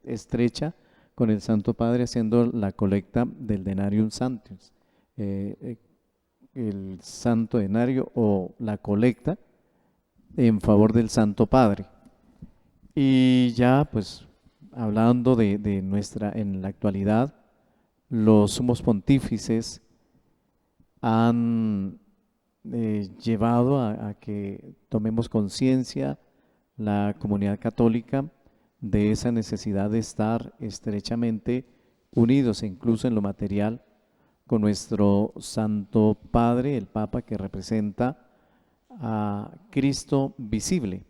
estrecha con el Santo Padre, haciendo la colecta del denarium sanctus, el santo denario o la colecta en favor del Santo Padre. Y ya pues hablando en la actualidad, los sumos pontífices han llevado a que tomemos conciencia, la comunidad católica, de esa necesidad de estar estrechamente unidos, incluso en lo material, con nuestro Santo Padre, el Papa, que representa a Cristo visible.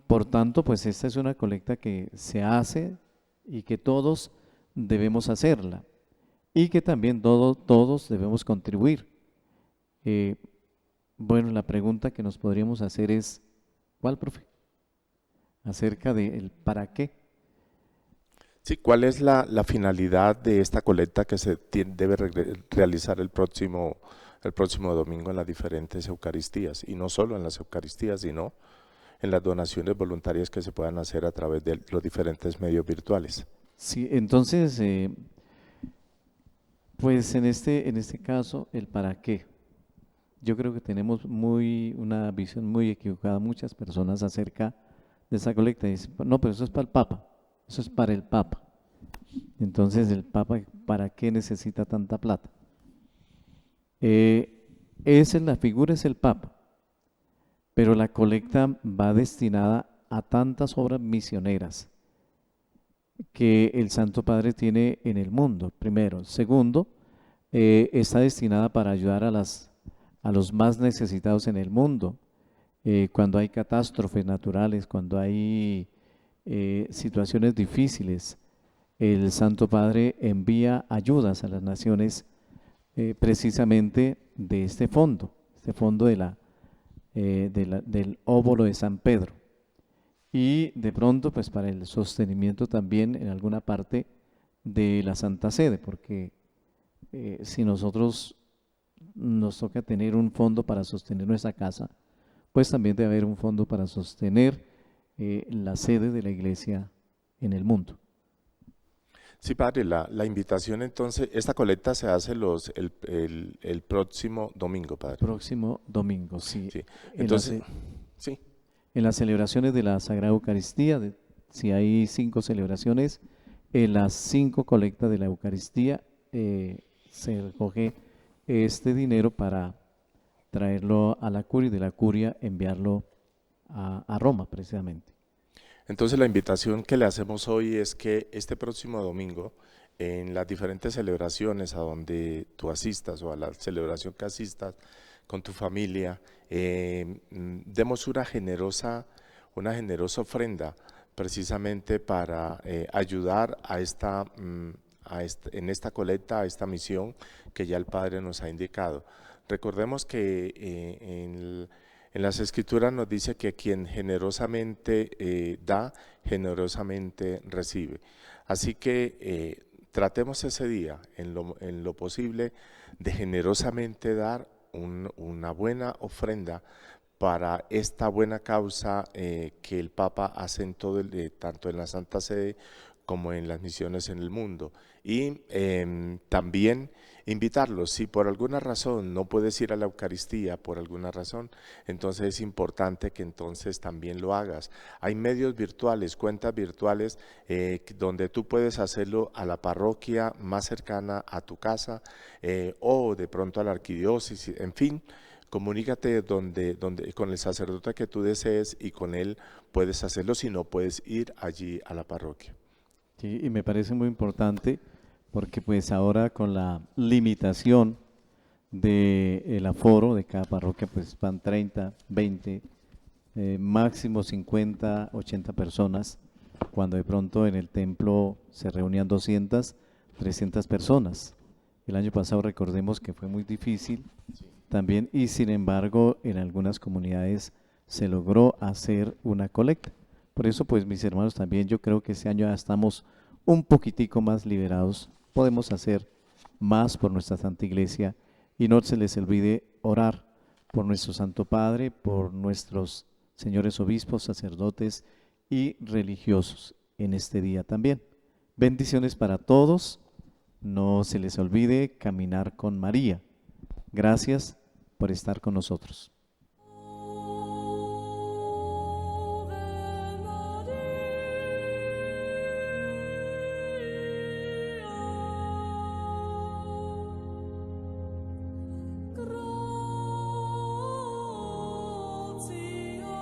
Por tanto, pues esta es una colecta que se hace y que todos debemos hacerla, y que también todos debemos contribuir. Bueno, la pregunta que nos podríamos hacer es, ¿cuál, profe? Acerca del para qué. Sí, ¿cuál es la finalidad de esta colecta que se debe realizar el próximo domingo en las diferentes Eucaristías? Y no solo en las Eucaristías, sino en las donaciones voluntarias que se puedan hacer a través de los diferentes medios virtuales. Sí, entonces, pues en este caso, el para qué. Yo creo que tenemos una visión muy equivocada, muchas personas acerca de esa colecta. Dicen, no, pero eso es para el Papa, eso es para el Papa. Entonces, ¿el Papa para qué necesita tanta plata? La figura es el Papa, pero la colecta va destinada a tantas obras misioneras que el Santo Padre tiene en el mundo, primero. Segundo, está destinada para ayudar a los más necesitados en el mundo. Cuando hay catástrofes naturales, cuando hay situaciones difíciles, el Santo Padre envía ayudas a las naciones precisamente de este fondo del óvulo de San Pedro. Y de pronto, pues para el sostenimiento también en alguna parte de la Santa Sede, porque si nosotros nos toca tener un fondo para sostener nuestra casa, pues también debe haber un fondo para sostener la sede de la Iglesia en el mundo. Sí, padre, la invitación entonces, esta colecta se hace el próximo domingo, padre. Próximo domingo, sí. Sí. Entonces, sí. En las celebraciones de la Sagrada Eucaristía, si hay 5 celebraciones, en las 5 colectas de la Eucaristía se recoge este dinero para traerlo a la curia y de la curia enviarlo a Roma precisamente. Entonces la invitación que le hacemos hoy es que este próximo domingo, en las diferentes celebraciones a donde tú asistas o a la celebración que asistas con tu familia, demos una generosa ofrenda precisamente para ayudar en esta colecta, a esta misión que ya el Padre nos ha indicado. Recordemos que en las Escrituras nos dice que quien generosamente da, generosamente recibe. Así que tratemos ese día, en lo posible, de generosamente dar una buena ofrenda para esta buena causa que el Papa hace tanto en la Santa Sede como en las misiones en el mundo. Y también invitarlos, si por alguna razón no puedes ir a la Eucaristía, por alguna razón, entonces es importante que entonces también lo hagas. Hay medios virtuales, cuentas virtuales, donde tú puedes hacerlo a la parroquia más cercana a tu casa o de pronto a la arquidiócesis, en fin. Comunícate con el sacerdote que tú desees y con él puedes hacerlo, si no puedes ir allí a la parroquia. Sí, y me parece muy importante porque pues ahora con la limitación del aforo de cada parroquia, pues van 30, 20, máximo 50, 80 personas, cuando de pronto en el templo se reunían 200, 300 personas. El año pasado recordemos que fue muy difícil también y sin embargo en algunas comunidades se logró hacer una colecta. Por eso pues mis hermanos también yo creo que este año ya estamos un poquitico más liberados, podemos hacer más por nuestra Santa Iglesia y no se les olvide orar por nuestro Santo Padre, por nuestros señores obispos, sacerdotes y religiosos en este día también. Bendiciones para todos, no se les olvide caminar con María. Gracias por estar con nosotros.